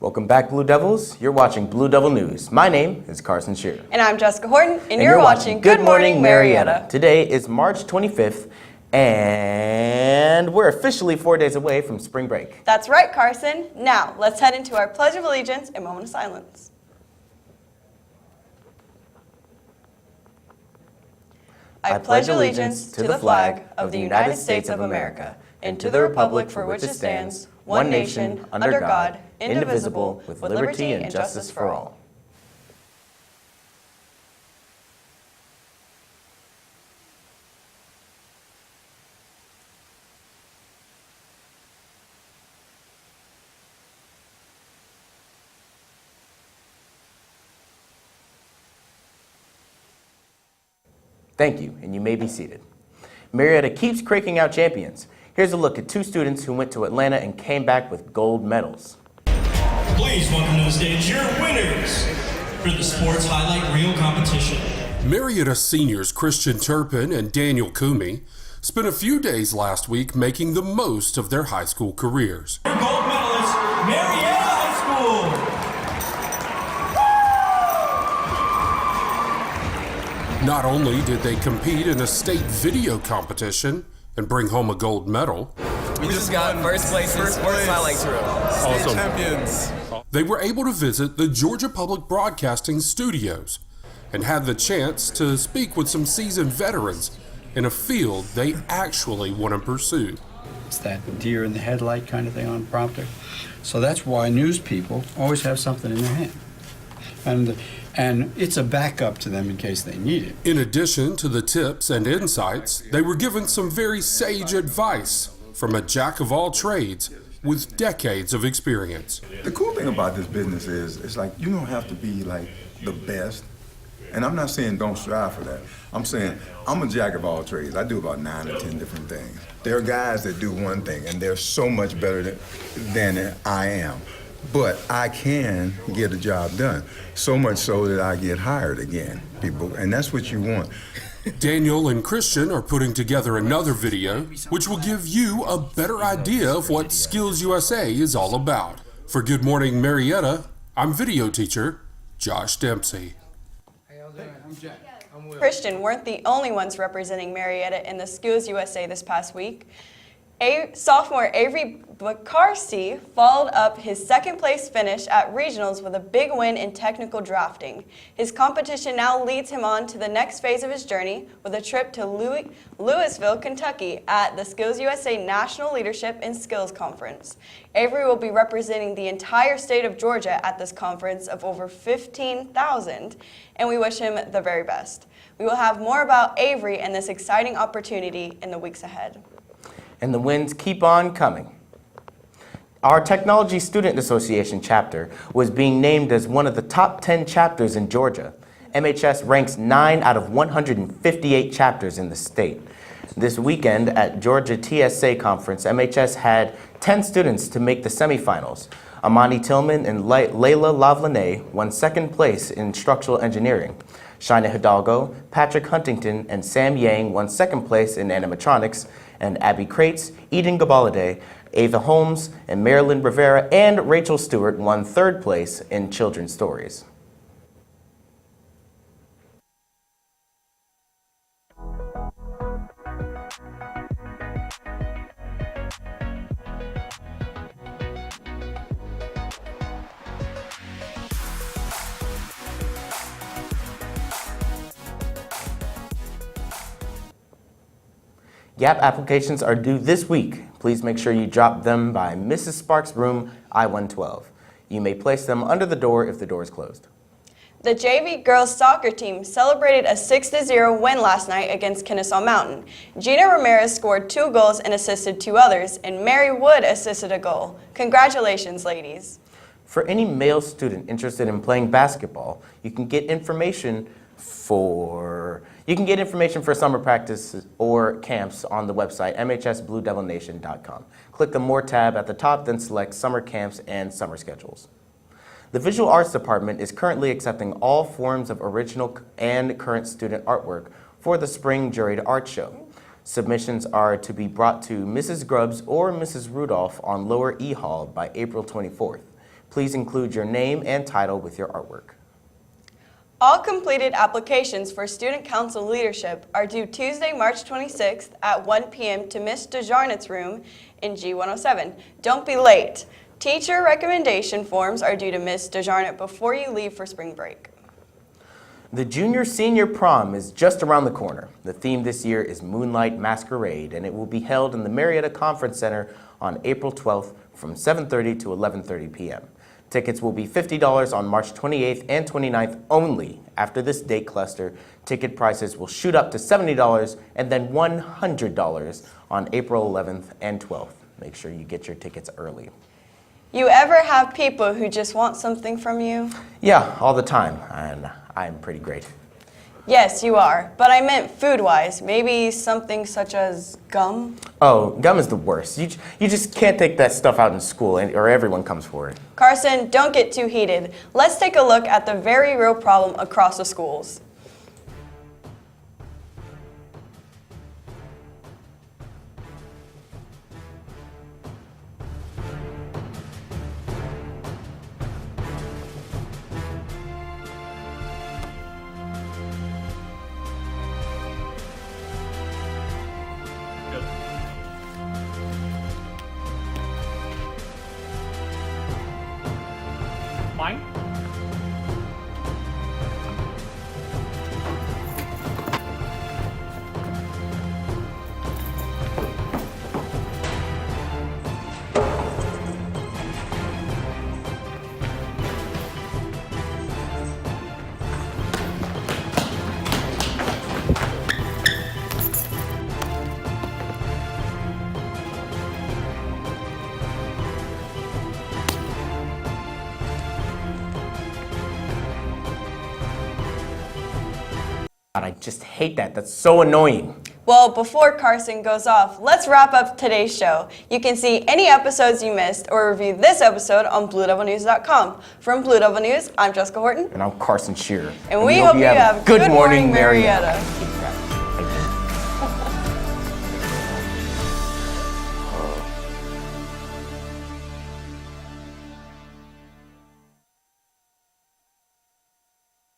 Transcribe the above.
Welcome back, Blue Devils. You're watching Blue Devil News. My name is Carson Shearer. And I'm Jessica Horton, and you're watching Good Morning Marietta. Today is March 25th, and we're officially 4 days away from spring break. That's right, Carson. Now, let's head into our Pledge of Allegiance and moment of silence. I pledge allegiance to the flag of the United States of America and to the republic for which it stands, one nation, under God, indivisible, with liberty and justice for all. Thank you, and you may be seated. Marietta keeps cranking out champions. Here's a look at two students who went to Atlanta and came back with gold medals. Please welcome to the stage your winners for the Sports Highlight Reel competition. Marietta seniors Christian Turpin and Daniel Kumi spent a few days last week making the most of their high school careers. Your gold medalist, Marietta High School. Not only did they compete in a state video competition and bring home a gold medal, we just got first place in Sports Highlight Reel. Awesome. Champions. They were able to visit the Georgia Public Broadcasting studios and had the chance to speak with some seasoned veterans in a field they actually want to pursue. It's that deer in the headlight kind of thing on prompter. So that's why news people always have something in their hand. And it's a backup to them in case they need it. In addition to the tips and insights, they were given some very sage advice from a jack of all trades with decades of experience. The cool thing about this business is, it's like you don't have to be like the best. And I'm not saying don't strive for that. I'm saying I'm a jack of all trades. I do about 9 or 10 different things. There are guys that do one thing and they're so much better than I am. But I can get a job done, so much so that I get hired again, people, and that's what you want. Daniel and Christian are putting together another video, which will give you a better idea of what Skills USA is all about. For Good Morning Marietta, I'm video teacher Josh Dempsey. Hey, I'm Jack. Christian weren't the only ones representing Marietta in the Skills USA this past week. Sophomore Avery Bacarsi followed up his second place finish at regionals with a big win in technical drafting. His competition now leads him on to the next phase of his journey with a trip to Louisville, Kentucky at the Skills USA National Leadership and Skills Conference. Avery will be representing the entire state of Georgia at this conference of over 15,000, and we wish him the very best. We will have more about Avery and this exciting opportunity in the weeks ahead. And the wins keep on coming. Our Technology Student Association chapter was being named as one of the top 10 chapters in Georgia. MHS ranks 9 out of 158 chapters in the state. This weekend at Georgia TSA Conference, MHS had 10 students to make the semifinals. Amani Tillman and Layla Lavlanet won second place in structural engineering. Shina Hidalgo, Patrick Huntington, and Sam Yang won second place in animatronics, and Abby Crates, Eden Gabalade, Ava Holmes, and Marilyn Rivera, and Rachel Stewart won third place in children's stories. GAP applications are due this week. Please make sure you drop them by Mrs. Sparks' room, I-112. You may place them under the door if the door is closed. The JV girls soccer team celebrated a 6-0 win last night against Kennesaw Mountain. Gina Ramirez scored 2 goals and assisted 2 others, and Mary Wood assisted a goal. Congratulations, ladies. For any male student interested in playing basketball, you can get information for summer practice or camps on the website mhsbluedevilnation.com. Click the More tab at the top, then select Summer Camps and Summer Schedules. The Visual Arts Department is currently accepting all forms of original and current student artwork for the Spring Juried Art Show. Submissions are to be brought to Mrs. Grubbs or Mrs. Rudolph on Lower E Hall by April 24th. Please include your name and title with your artwork. All completed applications for Student Council leadership are due Tuesday, March 26th at 1 p.m. to Ms. DeJarnett's room in G107. Don't be late. Teacher recommendation forms are due to Ms. DeJarnett before you leave for spring break. The junior-senior prom is just around the corner. The theme this year is Moonlight Masquerade, and it will be held in the Marietta Conference Center on April 12th from 7:30 to 11:30 p.m. Tickets will be $50 on March 28th and 29th only. After this date cluster, ticket prices will shoot up to $70 and then $100 on April 11th and 12th. Make sure you get your tickets early. You ever have people who just want something from you? Yeah, all the time, and I'm pretty great. Yes, you are, but I meant food-wise. Maybe something such as gum? Oh, gum is the worst. You just can't take that stuff out in school, or everyone comes for it. Carson, don't get too heated. Let's take a look at the very real problem across the schools. Mine? God, I just hate that. That's so annoying. Well, before Carson goes off, let's wrap up today's show. You can see any episodes you missed or review this episode on BlueDevilNews.com. From Blue Devil News, I'm Jessica Horton. And I'm Carson Shearer. And we hope you have Good Morning Marietta. Marietta.